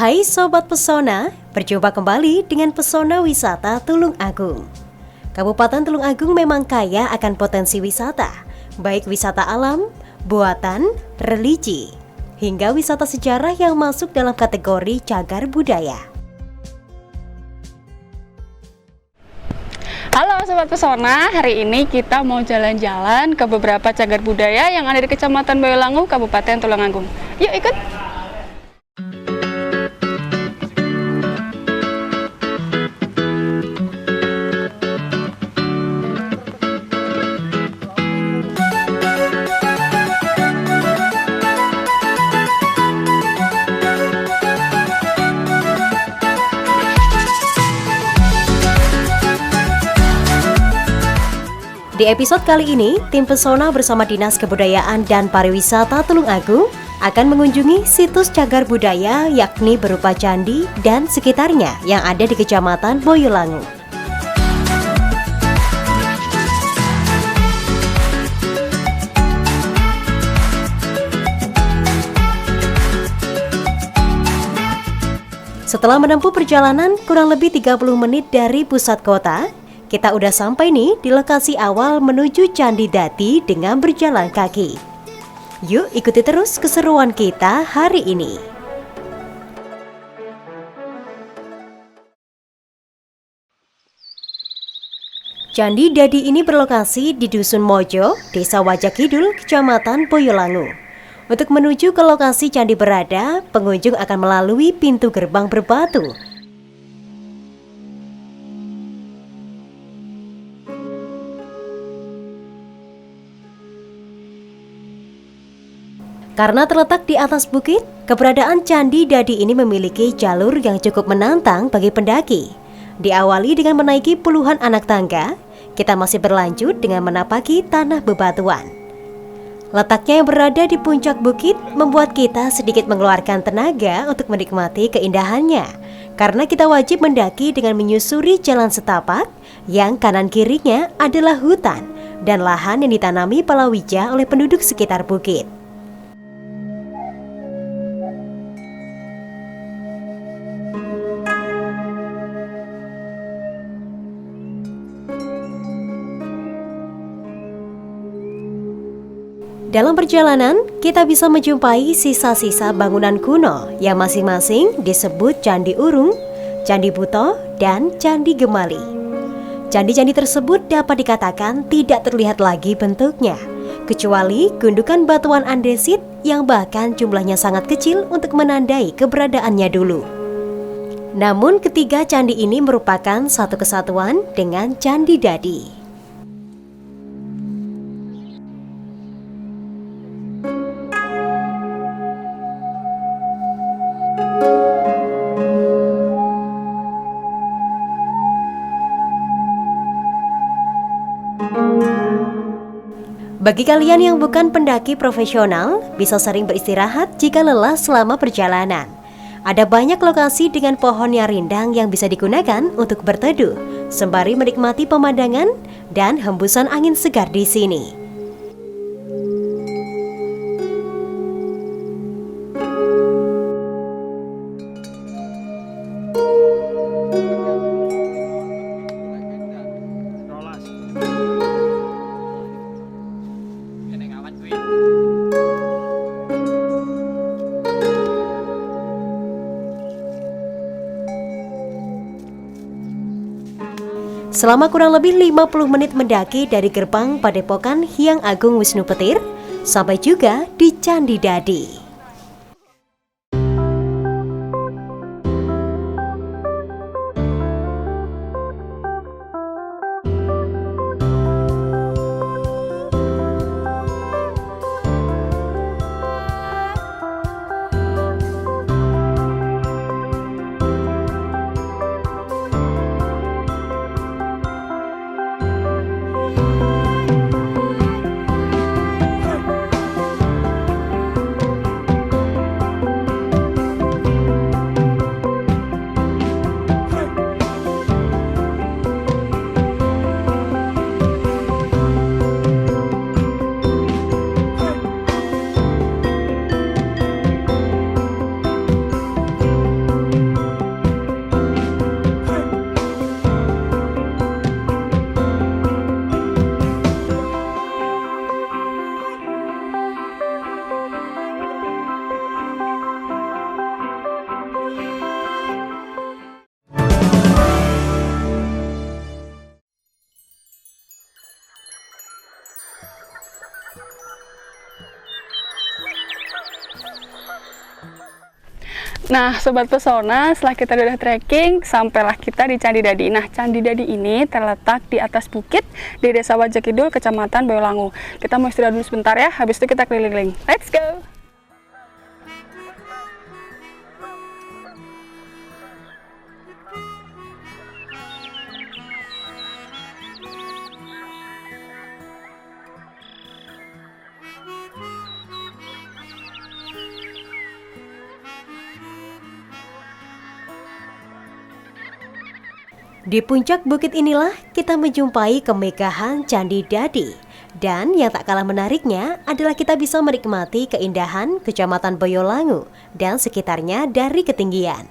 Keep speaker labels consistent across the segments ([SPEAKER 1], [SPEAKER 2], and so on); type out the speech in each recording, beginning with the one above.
[SPEAKER 1] Hai Sobat Pesona, berjumpa kembali dengan Pesona Wisata Tulung Agung. Kabupaten Tulung Agung memang kaya akan potensi wisata, baik wisata alam, buatan, religi, hingga wisata sejarah yang masuk dalam kategori cagar budaya.
[SPEAKER 2] Halo Sobat Pesona, hari ini kita mau jalan-jalan ke beberapa cagar budaya yang ada di Kecamatan Boyolangu, Kabupaten Tulung Agung. Yuk ikut!
[SPEAKER 1] Di episode kali ini, tim Pesona bersama Dinas Kebudayaan dan Pariwisata Tulung Agung akan mengunjungi situs cagar budaya yakni berupa candi dan sekitarnya yang ada di Kecamatan Boyolangu. Setelah menempuh perjalanan kurang lebih 30 menit dari pusat kota, kita udah sampai nih di lokasi awal menuju Candi Dadi dengan berjalan kaki. Yuk ikuti terus keseruan kita hari ini. Candi Dadi ini berlokasi di Dusun Mojo, Desa Wajak Kidul, Kecamatan Boyolangu. Untuk menuju ke lokasi candi berada, pengunjung akan melalui pintu gerbang berbatu. Karena terletak di atas bukit, keberadaan Candi Dadi ini memiliki jalur yang cukup menantang bagi pendaki. Diawali dengan menaiki puluhan anak tangga, kita masih berlanjut dengan menapaki tanah bebatuan. Letaknya yang berada di puncak bukit membuat kita sedikit mengeluarkan tenaga untuk menikmati keindahannya. Karena kita wajib mendaki dengan menyusuri jalan setapak yang kanan kirinya adalah hutan dan lahan yang ditanami palawija oleh penduduk sekitar bukit. Dalam perjalanan, kita bisa menjumpai sisa-sisa bangunan kuno yang masing-masing disebut Candi Urung, Candi Buto, dan Candi Gemali. Candi-candi tersebut dapat dikatakan tidak terlihat lagi bentuknya, kecuali gundukan batuan andesit yang bahkan jumlahnya sangat kecil untuk menandai keberadaannya dulu. Namun ketiga candi ini merupakan satu kesatuan dengan Candi Dadi. Bagi kalian yang bukan pendaki profesional, bisa sering beristirahat jika lelah selama perjalanan. Ada banyak lokasi dengan pohon yang rindang yang bisa digunakan untuk berteduh, sembari menikmati pemandangan dan hembusan angin segar di sini. Selama kurang lebih 50 menit mendaki dari gerbang Padepokan Hyang Agung Wisnu Petir sampai juga di Candi Dadi.
[SPEAKER 2] Nah, Sobat Pesona, setelah kita udah trekking, sampailah kita di Candi Dadi. Nah, Candi Dadi ini terletak di atas bukit di Desa Wajah Kidul, Kecamatan Boyolangu. Kita mau istirahat dulu sebentar ya, habis itu kita keliling-keliling. Let's go!
[SPEAKER 1] Di puncak bukit inilah kita menjumpai kemegahan Candi Dadi. Dan yang tak kalah menariknya adalah kita bisa menikmati keindahan Kecamatan Boyolangu dan sekitarnya dari ketinggian.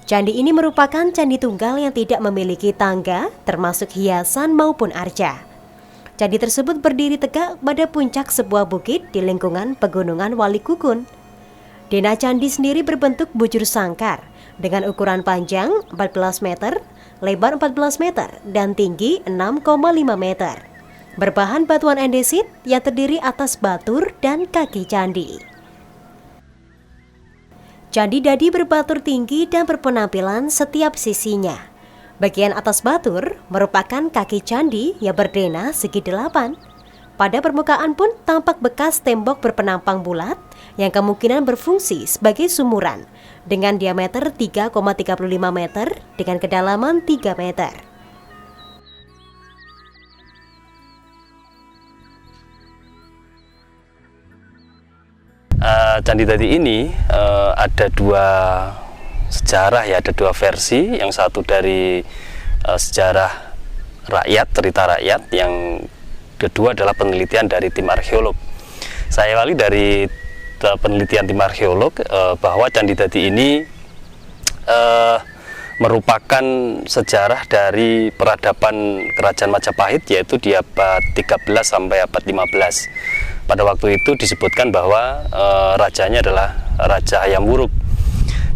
[SPEAKER 1] Candi ini merupakan candi tunggal yang tidak memiliki tangga, termasuk hiasan maupun arca. Candi tersebut berdiri tegak pada puncak sebuah bukit di lingkungan Pegunungan Walikukun. Denah candi sendiri berbentuk bujur sangkar dengan ukuran panjang 14 meter, lebar 14 meter, dan tinggi 6,5 meter. Berbahan batuan andesit yang terdiri atas batur dan kaki candi. Candi Dadi berbatur tinggi dan berpenampilan setiap sisinya. Bagian atas batur merupakan kaki candi yang berdenah segi 8. Pada permukaan pun tampak bekas tembok berpenampang bulat yang kemungkinan berfungsi sebagai sumuran dengan diameter 3,35 meter dengan kedalaman 3 meter.
[SPEAKER 3] Candi Dadi ini ada dua sejarah ya, ada dua versi. Yang satu dari sejarah rakyat, cerita rakyat. Yang kedua adalah penelitian dari tim arkeolog. Saya awali dari penelitian tim arkeolog bahwa Candi Dadi ini merupakan sejarah dari peradaban Kerajaan Majapahit, yaitu di abad 13 sampai abad 15. Pada waktu itu disebutkan bahwa rajanya adalah Raja Hayam Wuruk.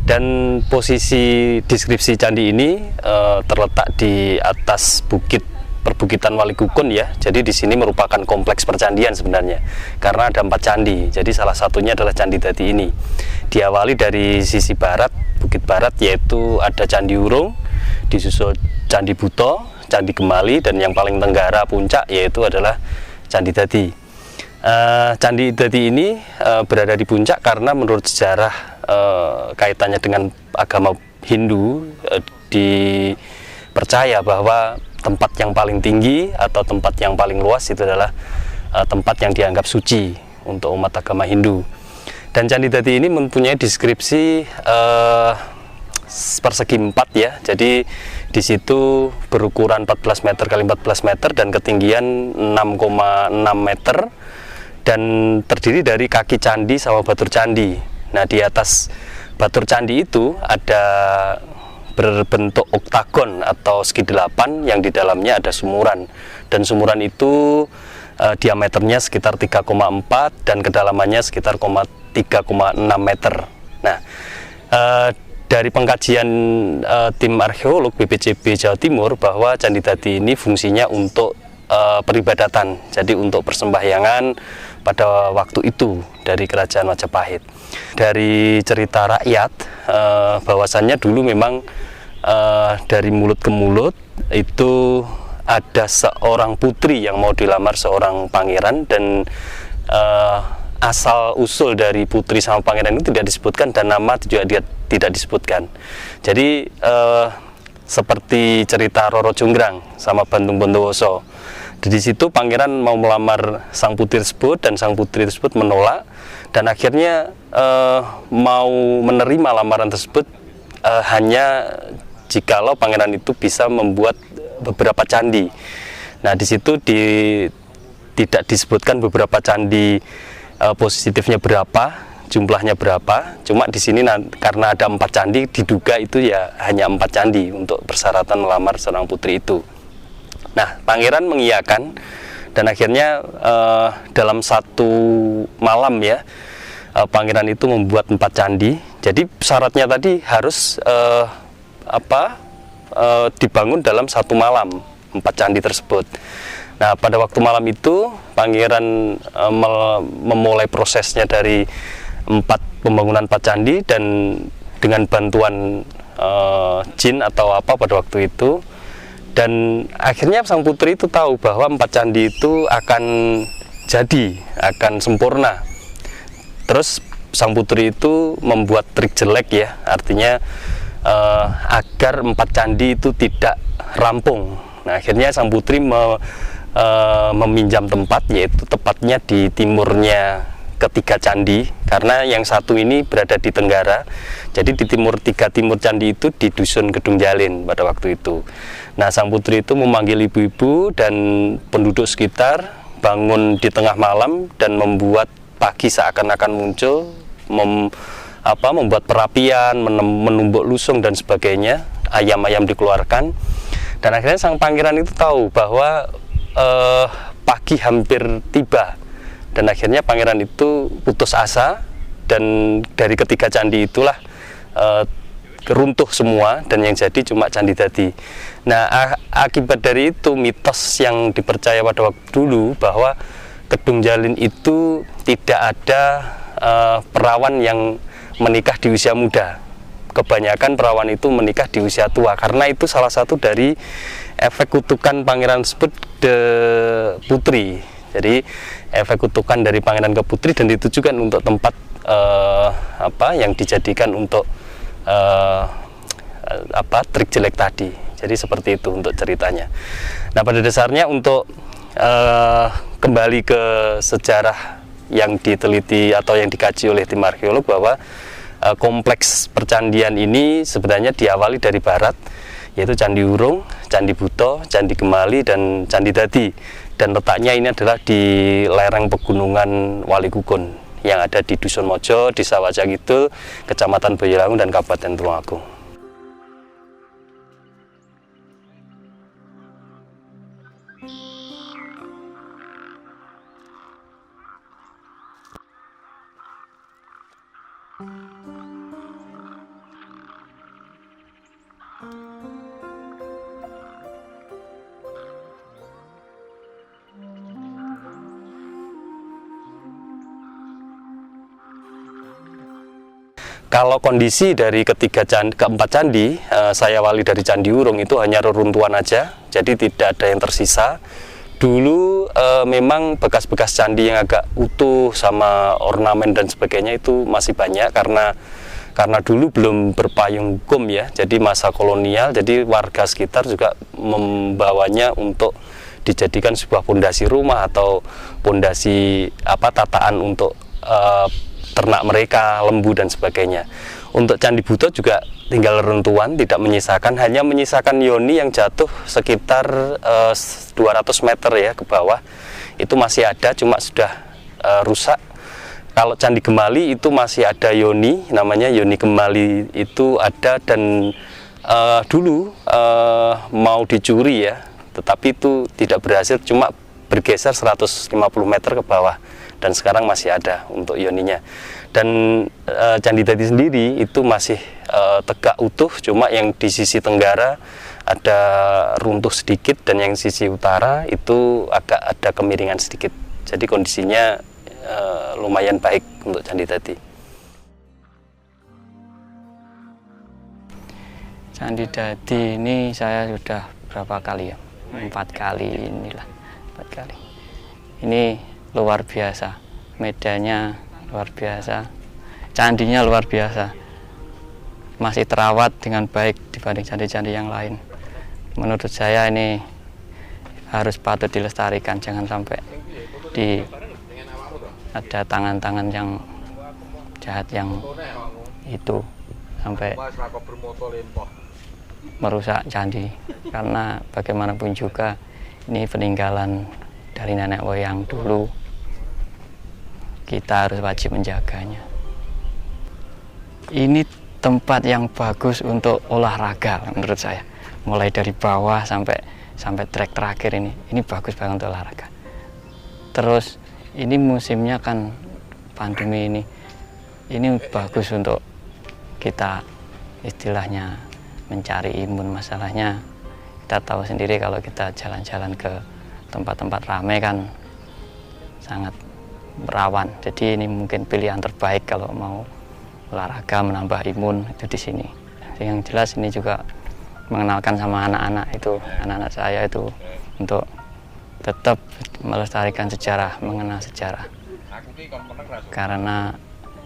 [SPEAKER 3] Dan posisi deskripsi candi ini terletak di atas bukit perbukitan Walikukun ya. Jadi di sini merupakan kompleks percandian sebenarnya, karena ada 4 candi. Jadi salah satunya adalah Candi Dadi ini. Diawali dari sisi barat, bukit barat, yaitu ada Candi Urung, disusul Candi Buto, Candi Gemali, dan yang paling tenggara puncak yaitu adalah Candi Dadi. Candi Dadi ini berada di puncak karena menurut sejarah kaitannya dengan agama Hindu, dipercaya bahwa tempat yang paling tinggi atau tempat yang paling luas itu adalah tempat yang dianggap suci untuk umat agama Hindu. Dan Candi Dadi ini mempunyai deskripsi persegi 4 ya. Jadi di situ berukuran 14 meter kali 14 meter dan ketinggian 6,6 meter dan terdiri dari kaki candi sama batur candi. Nah, di atas batur candi itu ada berbentuk oktagon atau segi 8 yang di dalamnya ada sumuran. Dan sumuran itu diameternya sekitar 3,4 dan kedalamannya sekitar 3,6 meter. Nah, dari pengkajian tim arkeolog BPCB Jawa Timur bahwa Candi Dadi ini fungsinya untuk peribadatan, jadi untuk persembahyangan pada waktu itu dari Kerajaan Majapahit. Dari cerita rakyat bahwasannya dulu memang dari mulut ke mulut itu ada seorang putri yang mau dilamar seorang pangeran, dan asal usul dari putri sama pangeran itu tidak disebutkan dan nama juga tidak disebutkan. Jadi seperti cerita Roro Jonggrang sama Bantung Bondowoso. Di situ pangeran mau melamar sang putri tersebut dan sang putri tersebut menolak, dan akhirnya mau menerima lamaran tersebut hanya jikalau pangeran itu bisa membuat beberapa candi. Nah, di situ tidak disebutkan beberapa candi positifnya berapa, jumlahnya berapa. Cuma di sini karena ada 4 candi, diduga itu ya hanya 4 candi untuk persyaratan melamar seorang putri itu. Nah, pangeran mengiyakan, dan akhirnya dalam satu malam ya, pangeran itu membuat 4 candi. Jadi syaratnya tadi harus dibangun dalam satu malam 4 candi tersebut. Nah, pada waktu malam itu Pangeran memulai prosesnya dari pembangunan 4 candi, dan dengan bantuan jin atau apa pada waktu itu, dan akhirnya sang putri itu tahu bahwa 4 candi itu akan jadi, akan sempurna. Terus sang putri itu membuat trik jelek ya, artinya agar 4 candi itu tidak rampung. Nah, akhirnya sang putri meminjam tempat, yaitu tepatnya di timurnya ketiga candi, karena yang satu ini berada di tenggara. Jadi di tiga timur candi itu di dusun Gedung Jalin pada waktu itu. Nah, sang putri itu memanggil ibu-ibu dan penduduk sekitar, bangun di tengah malam dan membuat pagi seakan-akan muncul, membuat perapian, menumbuk lusung dan sebagainya, ayam-ayam dikeluarkan. Dan akhirnya sang pangeran itu tahu bahwa pagi hampir tiba, dan akhirnya pangeran itu putus asa, dan dari ketiga candi itulah runtuh semua, dan yang jadi cuma Candi Dadi. Nah, akibat dari itu mitos yang dipercaya pada waktu dulu bahwa Gedung Jalin itu tidak ada perawan yang menikah di usia muda. Kebanyakan perawan itu menikah di usia tua, karena itu salah satu dari efek kutukan pangeran tersebut ke putri. Jadi efek kutukan dari pangeran ke putri, dan ditujukan untuk tempat yang dijadikan untuk trik jelek tadi. Jadi seperti itu untuk ceritanya. Nah, pada dasarnya untuk kembali ke sejarah yang diteliti atau yang dikaji oleh tim arkeolog, bahwa kompleks percandian ini sebenarnya diawali dari barat, yaitu Candi Wurung, Candi Buto, Candi Gemali, dan Candi Dadi. Dan letaknya ini adalah di lereng pegunungan Walikukun yang ada di Dusun Mojo, Desa Wajak Kidul, Kecamatan Boyolangu, dan Kabupaten Tulungagung. Kalau kondisi dari keempat candi, saya awali dari Candi Wurung, itu hanya reruntuhan aja, jadi tidak ada yang tersisa. Dulu memang bekas-bekas candi yang agak utuh sama ornamen dan sebagainya itu masih banyak, karena dulu belum berpayung hukum ya, jadi masa kolonial, jadi warga sekitar juga membawanya untuk dijadikan sebuah pondasi rumah atau pondasi tataan untuk ternak mereka, lembu dan sebagainya. Untuk Candi Buto juga tinggal reruntuhan, tidak menyisakan, hanya menyisakan yoni yang jatuh sekitar 200 meter ya ke bawah. Itu masih ada, cuma sudah rusak. Kalau Candi Gemali itu masih ada yoni, namanya yoni Gemali itu ada, dan dulu mau dicuri ya, tetapi itu tidak berhasil, cuma bergeser 150 meter ke bawah. Dan sekarang masih ada untuk yoninya. Dan Candi Dadi sendiri itu masih tegak utuh, cuma yang di sisi tenggara ada runtuh sedikit, dan yang sisi utara itu agak ada kemiringan sedikit. Jadi kondisinya lumayan baik untuk Candi Dadi.
[SPEAKER 4] Candi Dadi ini saya sudah berapa kali ya? 4 kali inilah, 4 kali. Ini luar biasa, medannya luar biasa, candinya luar biasa, masih terawat dengan baik dibanding candi-candi yang lain. Menurut saya ini harus patut dilestarikan, jangan sampai ada tangan-tangan yang jahat yang itu sampai merusak candi, karena bagaimanapun juga ini peninggalan dari nenek moyang dulu. Kita harus wajib menjaganya. Ini tempat yang bagus untuk olahraga menurut saya. Mulai dari bawah sampai trek terakhir ini bagus banget untuk olahraga. Terus ini musimnya kan pandemi ini bagus untuk kita istilahnya mencari imun. Masalahnya kita tahu sendiri kalau kita jalan-jalan ke tempat-tempat ramai kan sangat rawan. Jadi ini mungkin pilihan terbaik kalau mau olahraga menambah imun itu di sini. Yang jelas ini juga mengenalkan sama anak-anak saya itu untuk tetap melestarikan sejarah, mengenal sejarah. Karena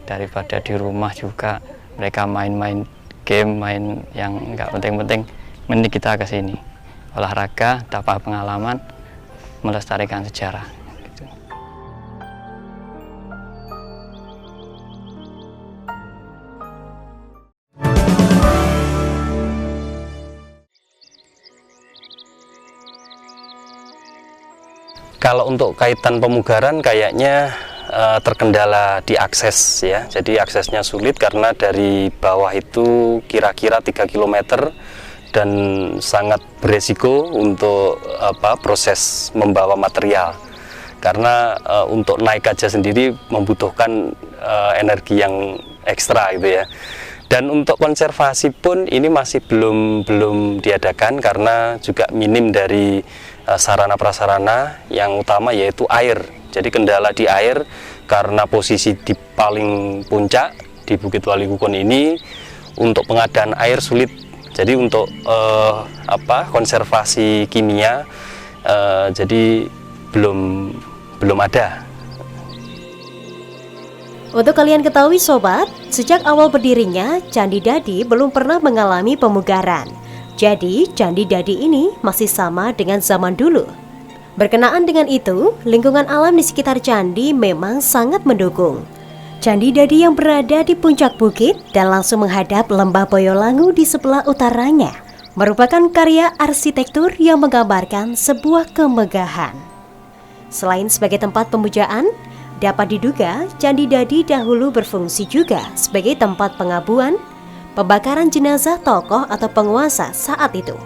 [SPEAKER 4] daripada di rumah juga mereka main-main game, main yang nggak penting-penting, mending kita ke sini olahraga, dapat pengalaman, melestarikan sejarah. Gitu.
[SPEAKER 3] Kalau untuk kaitan pemugaran kayaknya terkendala di akses ya. Jadi aksesnya sulit karena dari bawah itu kira-kira 3 km dan sangat beresiko untuk proses membawa material. Karena untuk naik aja sendiri membutuhkan energi yang ekstra gitu ya. Dan untuk konservasi pun ini masih belum diadakan karena juga minim dari sarana prasarana, yang utama yaitu air. Jadi kendala di air karena posisi di paling puncak di Bukit Wali Kukun ini, untuk pengadaan air sulit. Jadi untuk konservasi kimia jadi belum ada.
[SPEAKER 1] Untuk kalian ketahui sobat, sejak awal berdirinya Candi Dadi belum pernah mengalami pemugaran. Jadi Candi Dadi ini masih sama dengan zaman dulu. Berkenaan dengan itu, lingkungan alam di sekitar candi memang sangat mendukung. Candi Dadi yang berada di puncak bukit dan langsung menghadap lembah Boyolangu di sebelah utaranya merupakan karya arsitektur yang menggambarkan sebuah kemegahan. Selain sebagai tempat pemujaan, dapat diduga Candi Dadi dahulu berfungsi juga sebagai tempat pengabuan, pembakaran jenazah tokoh atau penguasa saat itu.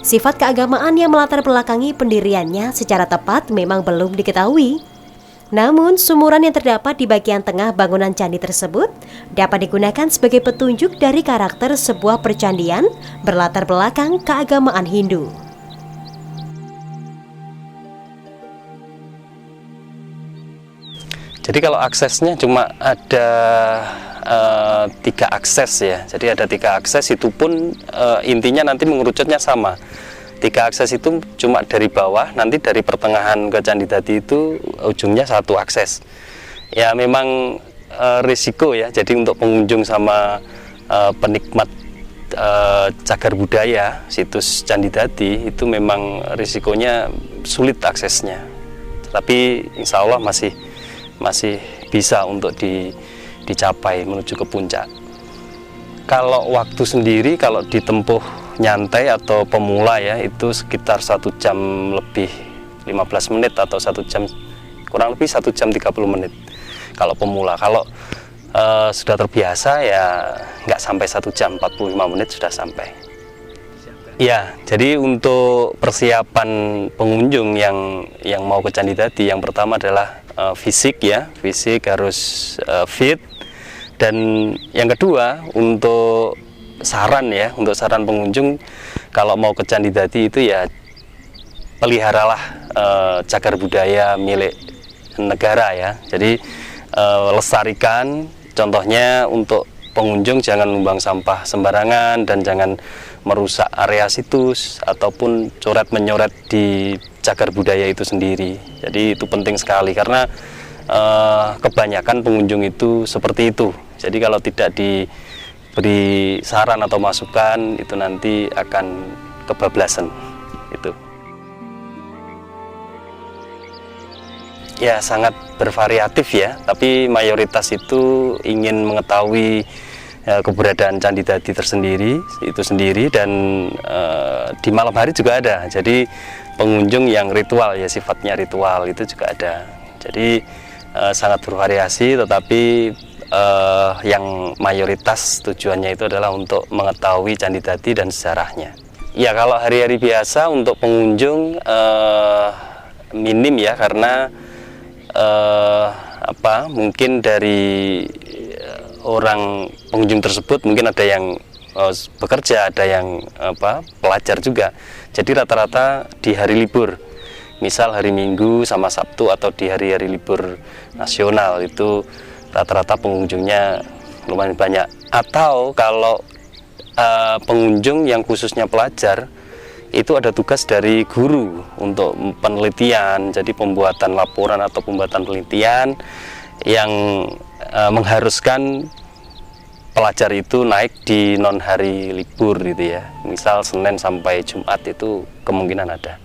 [SPEAKER 1] Sifat keagamaan yang melatar belakangi pendiriannya secara tepat memang belum diketahui. Namun, sumuran yang terdapat di bagian tengah bangunan candi tersebut dapat digunakan sebagai petunjuk dari karakter sebuah percandian berlatar belakang keagamaan Hindu.
[SPEAKER 3] Jadi kalau aksesnya cuma ada 3 akses ya. Jadi ada 3 akses, itu pun intinya nanti mengerucutnya sama. 3 akses itu cuma dari bawah, nanti dari pertengahan ke Candi Dadi itu ujungnya 1 akses. Ya memang risiko ya. Jadi untuk pengunjung sama penikmat cagar budaya situs Candi Dadi itu memang risikonya sulit aksesnya. Tapi insya Allah masih bisa untuk dicapai menuju ke puncak. Kalau waktu sendiri, kalau ditempuh nyantai atau pemula ya, itu sekitar 1 jam lebih 15 menit atau 1 jam, kurang lebih 1 jam 30 menit kalau pemula. Kalau sudah terbiasa ya nggak sampai 1 jam, 45 menit sudah sampai. Ya, jadi untuk persiapan pengunjung yang mau ke Candi Dadi, yang pertama adalah fisik ya, fisik harus fit. Dan yang kedua untuk saran ya, untuk saran pengunjung kalau mau ke Candi Dadi itu ya peliharalah cagar budaya milik negara ya. Jadi lestarikan, contohnya untuk pengunjung jangan membuang sampah sembarangan dan jangan merusak area situs ataupun coret-menyoret di cagar budaya itu sendiri. Jadi itu penting sekali karena kebanyakan pengunjung itu seperti itu. Jadi kalau tidak diberi saran atau masukan itu nanti akan kebablasan itu. Ya sangat bervariatif ya, tapi mayoritas itu ingin mengetahui keberadaan Candi Dadi tersendiri itu sendiri, dan di malam hari juga ada. Jadi pengunjung yang ritual ya, sifatnya ritual itu juga ada. Jadi sangat bervariasi, tetapi yang mayoritas tujuannya itu adalah untuk mengetahui Candi Dadi dan sejarahnya. Ya kalau hari-hari biasa untuk pengunjung minim ya, karena mungkin dari orang pengunjung tersebut mungkin ada yang bekerja, ada yang pelajar juga. Jadi rata-rata di hari libur misal hari Minggu sama Sabtu atau di hari-hari libur nasional, itu rata-rata pengunjungnya lumayan banyak. Atau kalau pengunjung yang khususnya pelajar, itu ada tugas dari guru untuk penelitian, jadi pembuatan laporan atau pembuatan penelitian yang mengharuskan pelajar itu naik di non hari libur gitu ya, misal Senin sampai Jumat itu kemungkinan ada.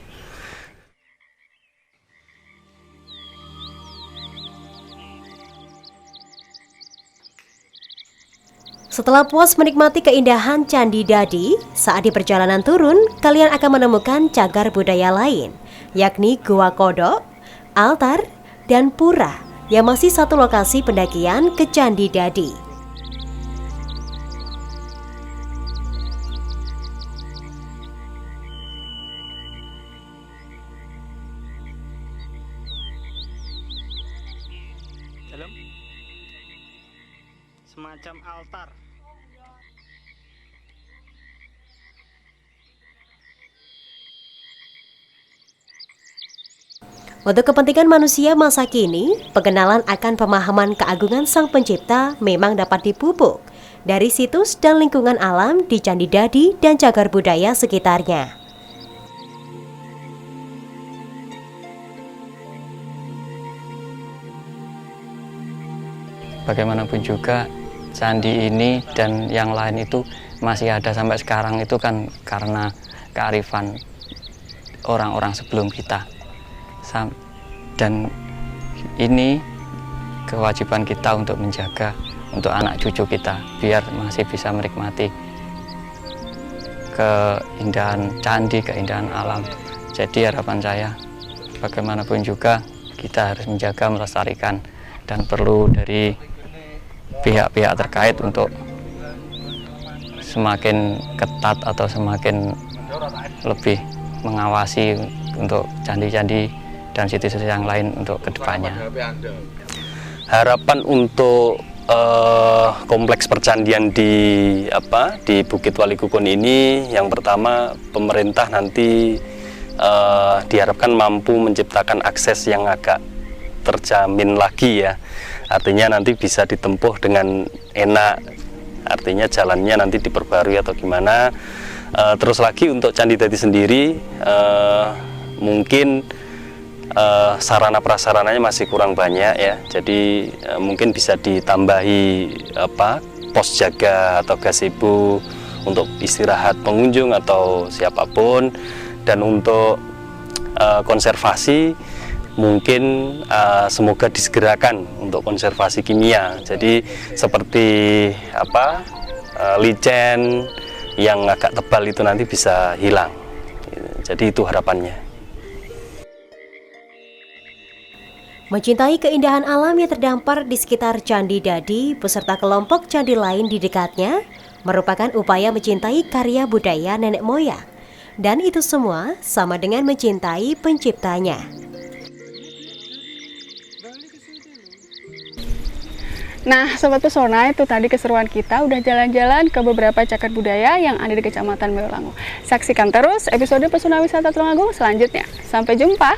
[SPEAKER 1] Setelah puas menikmati keindahan Candi Dadi, saat di perjalanan turun, kalian akan menemukan cagar budaya lain, yakni Gua Kodok, altar, dan pura yang masih satu lokasi pendakian ke Candi Dadi.
[SPEAKER 4] Semacam altar.
[SPEAKER 1] Untuk kepentingan manusia masa kini, pengenalan akan pemahaman keagungan Sang Pencipta memang dapat dipupuk dari situs dan lingkungan alam di Candi Dadi dan cagar budaya sekitarnya.
[SPEAKER 4] Bagaimanapun juga candi ini dan yang lain itu masih ada sampai sekarang, itu kan karena kearifan orang-orang sebelum kita. Dan ini kewajiban kita untuk menjaga untuk anak cucu kita biar masih bisa menikmati keindahan candi, keindahan alam. Jadi harapan saya bagaimanapun juga kita harus menjaga, melestarikan, dan perlu dari pihak-pihak terkait untuk semakin ketat atau semakin lebih mengawasi untuk candi-candi dan situs-situs yang lain untuk kedepannya.
[SPEAKER 3] Harapan untuk kompleks percandian di Bukit Walikukun ini, yang pertama pemerintah nanti diharapkan mampu menciptakan akses yang agak terjamin lagi ya. Artinya nanti bisa ditempuh dengan enak, artinya jalannya nanti diperbarui atau gimana. Terus lagi untuk Candi Dadi sendiri mungkin sarana prasarananya masih kurang banyak ya, jadi mungkin bisa ditambahi pos jaga atau gazebo untuk istirahat pengunjung atau siapapun. Dan untuk konservasi mungkin semoga disegerakan untuk konservasi kimia, jadi seperti licin yang agak tebal itu nanti bisa hilang, jadi itu harapannya.
[SPEAKER 1] Mencintai keindahan alam yang terdampar di sekitar Candi Dadi beserta kelompok candi lain di dekatnya merupakan upaya mencintai karya budaya nenek moyang. Dan itu semua sama dengan mencintai penciptanya.
[SPEAKER 2] Nah, Sobat Pesona, itu tadi keseruan kita udah jalan-jalan ke beberapa cagar budaya yang ada di Kecamatan Boyolangu. Saksikan terus episode Pesona Wisata Tulungagung selanjutnya. Sampai jumpa!